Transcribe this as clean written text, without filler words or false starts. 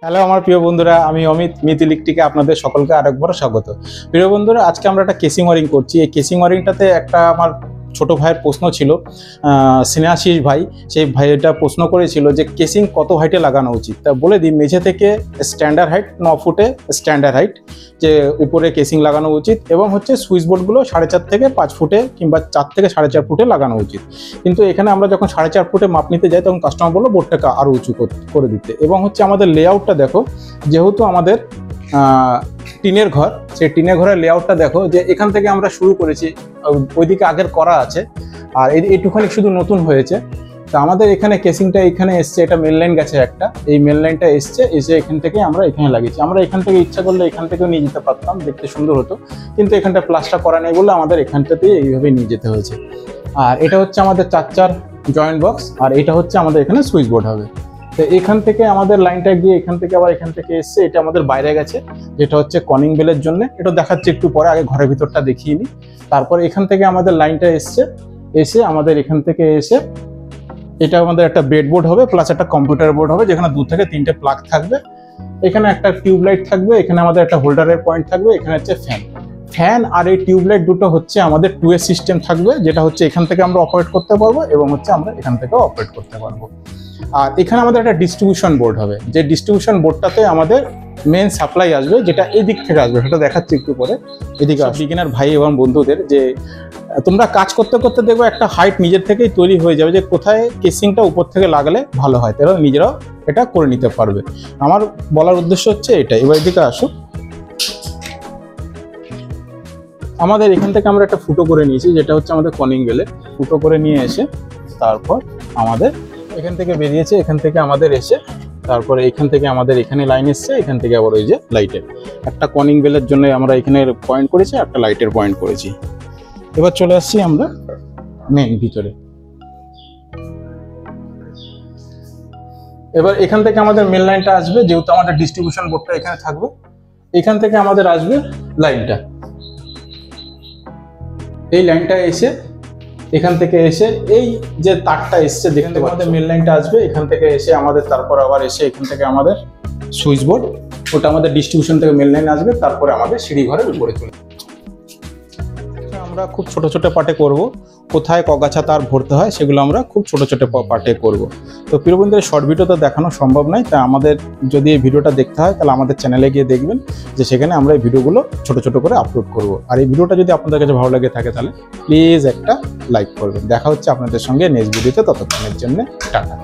Hello আমার প্রিয় বন্ধুরা, আমি অমিত মিথিলিকটিকে আপনাদের সকলকে আরেকবার স্বাগত। প্রিয় বন্ধুরা, আজকে আমরা একটা কেসিং ওয়ারিং করছি। এই কেসিং ওয়ারিংটাতে একটা আমার ছোট ভাইয়ের প্রশ্ন ছিল, স্নেহাশিস ভাই। সেই ভাইটা প্রশ্ন করেছিল যে কেসিং কত হাইটে লাগানো উচিত। তা বলে দিই, মেঝে থেকে স্ট্যান্ডার্ড হাইট 9 ফুটে স্ট্যান্ডার্ড হাইট যে উপরে কেসিং লাগানো উচিত, এবং হচ্ছে সুইচ বোর্ডগুলো 4.5 থেকে 5 ফুটে কিংবা 4 থেকে 4.5 ফুটে লাগানো উচিত। কিন্তু এখানে আমরা যখন 4.5 ফুটে মাপ নিতে যাই তখন কাস্টমার বললো বোর্ডটাকে আরও উঁচু করে দিতে। এবং হচ্ছে আমাদের লেআউটটা দেখো, যেহেতু আমাদের টিনের ঘর, সেই টিনের ঘরের লেআউটটা দেখো যে এখান থেকে আমরা শুরু করেছি, ওইদিকে আগের করা আছে আর এইটুখানি শুধু নতুন হয়েছে। তা আমাদের এখানে কেসিংটা এখানে এসছে, এটা মেন লাইন গেছে একটা, এই মেন লাইনটা এসছে, এসে এখান থেকে আমরা এখানে লাগিয়েছি। আমরা এখান থেকে ইচ্ছা করলে এখান থেকেও নিয়ে যেতে পারতাম, দেখতে সুন্দর হতো, কিন্তু এখানটা প্লাস্টার করা নেই বলে আমাদের এখানটাতেই এইভাবে নিয়ে যেতে হয়েছে। আর এটা হচ্ছে আমাদের 4 জয়েন্ট বক্স, আর এটা হচ্ছে আমাদের এখানে সুইচ বোর্ড হবে। তো এখান থেকে আমাদের লাইনটা গিয়ে এখান থেকে আবার এখান থেকে এসছে, এটা আমাদের বাইরে গেছে, যেটা হচ্ছে কনিং বেলের জন্য। এটা দেখাচ্ছে একটু পরে, আগে ঘরের ভিতরটা দেখিয়ে নিই। তারপরে এখান থেকে আমাদের লাইনটা এসে আমাদের এখান থেকে এসে এটা আমাদের একটা বেড বোর্ড হবে, প্লাস একটা কম্পিউটার বোর্ড হবে, যেখানে 2 থেকে 3টে প্লাগ থাকবে। এখানে একটা টিউবলাইট থাকবে, এখানে আমাদের একটা হোল্ডারের পয়েন্ট থাকবে, এখানে হচ্ছে ফ্যান আর এই টিউবলাইট দুটো হচ্ছে আমাদের 2 সিস্টেম থাকবে, যেটা হচ্ছে এখান থেকে আমরা অপারেট করতে পারবো এবং হচ্ছে আমরা এখান থেকেও অপারেট করতে পারবো। আর এখানে আমাদের একটা ডিস্ট্রিবিউশন বোর্ড হবে, যে ডিস্ট্রিবিউশন বোর্ডটাতে আমাদের মেন সাপ্লাই আসবে, যেটা এই দিক থেকে আসবে, সেটা দেখাচ্ছি একটু পরে। এদিকে বিগিনার ভাই এবং বন্ধুদের, যে তোমরা কাজ করতে করতে দেখবে একটা হাইট নিজের থেকেই তৈরি হয়ে যাবে, যে কোথায় কেসিংটা উপর থেকে লাগলে ভালো হয়, তারা নিজেরাও এটা করে নিতে পারবে। আমার বলার উদ্দেশ্য হচ্ছে এটা। এবার এদিকে আসো, আমাদের এখান থেকে আমরা একটা ফুটো করে নিয়েছি, যেটা হচ্ছে আমাদের কনিং বেলে ফুটো করে নিয়ে এসে তারপর আমাদের এখান থেকে বেরিয়েছে, এখান থেকে আমাদের এসে তারপরে এখান থেকে আমাদের এখানে লাইন এসছে, এখান থেকে আবার ওই যে লাইটের একটা কনিং বেলের জন্য আমরা এখানে পয়েন্ট করেছি, একটা লাইটের পয়েন্ট করেছি। এবার চলে আসছি আমরা মেন ভিতরে। এবার এখান থেকে আমাদের মেন লাইনটা আসবে, যেহেতু আমাদের ডিস্ট্রিবিউশন বোর্ডটা এখানে থাকবে, এখান থেকে আমাদের আসবে লাইনটা, এই লাইনটা এসে এখান থেকে এসে এই যে তারটা এসছে, দেখতে আমাদের মেন লাইনটা আসবে, এখান থেকে এসে আমাদের তারপর আবার এসে এখান থেকে আমাদের সুইচ বোর্ড, ওটা আমাদের ডিস্ট্রিবিউশন থেকে মেন লাইন আসবে, তারপরে আমাদের সিঁড়ি ঘরের উপরে চলে। আমরা খুব ছোট ছোট পার্টে করব, কোথায় কগাছা তার ভরতে হয় সেগুলো আমরা খুব ছোট ছোট পার্টে করব। তো প্রিয় বন্ধুদের, শর্ট ভিডিও তো দেখানো সম্ভব নয়, তাই আমাদের যদি এই ভিডিওটা দেখতে হয় তাহলে আমাদের চ্যানেলে গিয়ে দেখবেন, যে সেখানে আমরা এই ভিডিওগুলো ছোট ছোট করে আপলোড করব। আর এই ভিডিওটা যদি আপনাদের কাছে ভালো লাগে থাকে তাহলে প্লিজ একটা লাইক করবেন। দেখা হচ্ছে আপনাদের সঙ্গে নেক্সট ভিডিওতে, ততক্ষণের জন্য টাটা।